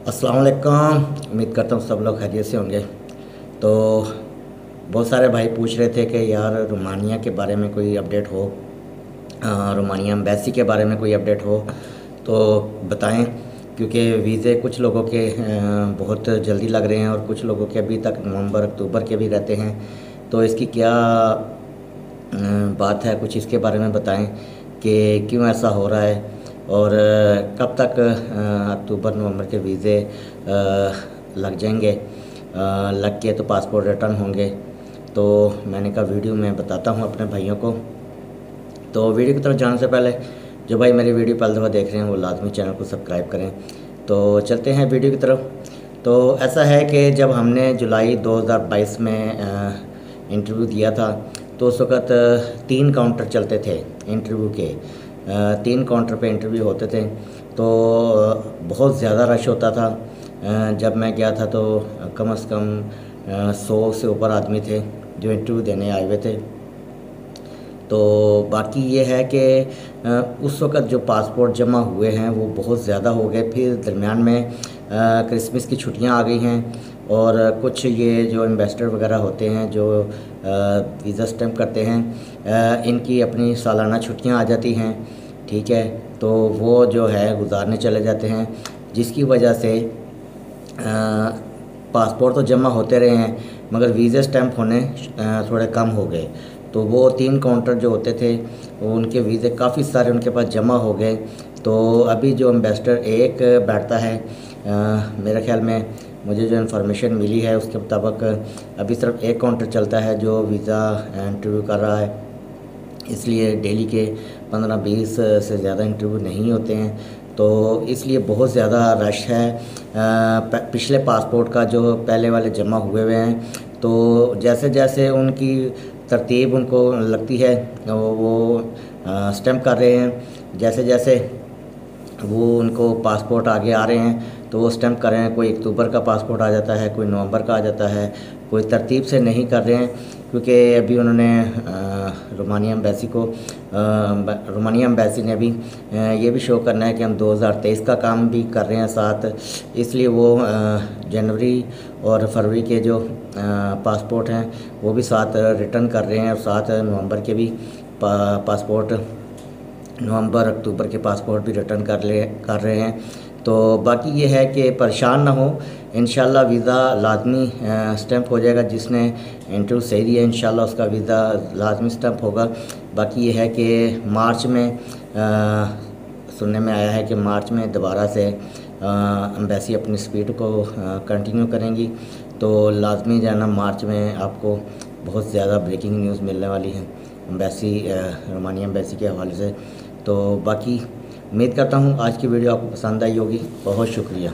अस्सलाम वालेकुम। उम्मीद करता हूँ सब लोग खैरियत से होंगे। तो बहुत सारे भाई पूछ रहे थे कि यार रोमानिया के बारे में कोई अपडेट हो, रोमानिया एम्बेसी के बारे में कोई अपडेट हो तो बताएं, क्योंकि वीज़े कुछ लोगों के बहुत जल्दी लग रहे हैं और कुछ लोगों के अभी तक नवंबर अक्टूबर के भी रहते हैं। तो इसकी क्या बात है, कुछ इसके बारे में बताएं कि क्यों ऐसा हो रहा है और कब तक अक्टूबर नवंबर के वीज़े लग जाएंगे, लग के तो पासपोर्ट रिटर्न होंगे। तो मैंने कहा वीडियो में बताता हूँ अपने भाइयों को। तो वीडियो की तरफ जाने से पहले जो भाई मेरी वीडियो पहली दफ़ा देख रहे हैं वो लाजमी चैनल को सब्सक्राइब करें। तो चलते हैं वीडियो की तरफ। तो ऐसा है कि जब हमने जुलाई 2022 में इंटरव्यू दिया था तो उस वक़्त 3 काउंटर चलते थे इंटरव्यू के। 3 काउंटर पे इंटरव्यू होते थे तो बहुत ज़्यादा रश होता था। जब मैं गया था तो कम से कम 100 से ऊपर आदमी थे जो इंटरव्यू देने आए हुए थे। तो बाकी ये है कि उस वक़्त जो पासपोर्ट जमा हुए हैं वो बहुत ज़्यादा हो गए। फिर दरमियान में क्रिसमस की छुट्टियां आ गई हैं और कुछ ये जो इन्वेस्टर वगैरह होते हैं जो वीज़ा स्टैम्प करते हैं, इनकी अपनी सालाना छुट्टियां आ जाती हैं, ठीक है। तो वो जो है गुजारने चले जाते हैं, जिसकी वजह से पासपोर्ट तो जमा होते रहे हैं मगर वीज़ा स्टैम्प होने थोड़े कम हो गए। तो वो 3 काउंटर जो होते थे वो उनके वीज़े काफ़ी सारे उनके पास जमा हो गए। तो अभी जो एम्बेसडर एक बैठता है, मेरे ख्याल में मुझे जो इन्फॉर्मेशन मिली है उसके मुताबिक अभी सिर्फ एक काउंटर चलता है जो वीज़ा इंटरव्यू कर रहा है। इसलिए डेली के 15-20 से ज़्यादा इंटरव्यू नहीं होते हैं, तो इसलिए बहुत ज़्यादा रश है। पिछले पासपोर्ट का जो पहले वाले जमा हुए हैं तो जैसे जैसे उनकी तरतीब उनको लगती है वो स्टैम्प कर रहे हैं। जैसे जैसे वो उनको पासपोर्ट आगे आ रहे हैं तो वो स्टैम्प कर रहे हैं। कोई अक्टूबर का पासपोर्ट आ जाता है, कोई नवंबर का आ जाता है, कोई तरतीब से नहीं कर रहे हैं। क्योंकि अभी उन्होंने रोमानिया एम्बेसी ने भी ये भी शो करना है कि हम 2023 का काम भी कर रहे हैं साथ, इसलिए वो जनवरी और फरवरी के जो पासपोर्ट हैं वो भी साथ रिटर्न कर रहे हैं और साथ नवंबर के भी पासपोर्ट, नवंबर अक्टूबर के पासपोर्ट भी रिटर्न कर रहे हैं। तो बाकी ये है कि परेशान ना हो, इंशाल्लाह वीज़ा लाजमी स्टैम्प हो जाएगा। जिसने इंटरव्यू सही दिया इंशाल्लाह उसका वीज़ा लाजमी स्टैम्प होगा। बाकी ये है कि मार्च में सुनने में आया है कि मार्च में दोबारा से एम्बेसी अपनी स्पीड को कंटिन्यू करेंगी। तो लाजमी जो है ना मार्च में आपको बहुत ज़्यादा ब्रेकिंग न्यूज़ मिलने वाली है एम्बेसी, रोमानिया एम्बेसी के हवाले से। तो बाकी उम्मीद करता हूँ आज की वीडियो आपको पसंद आई होगी। बहुत शुक्रिया।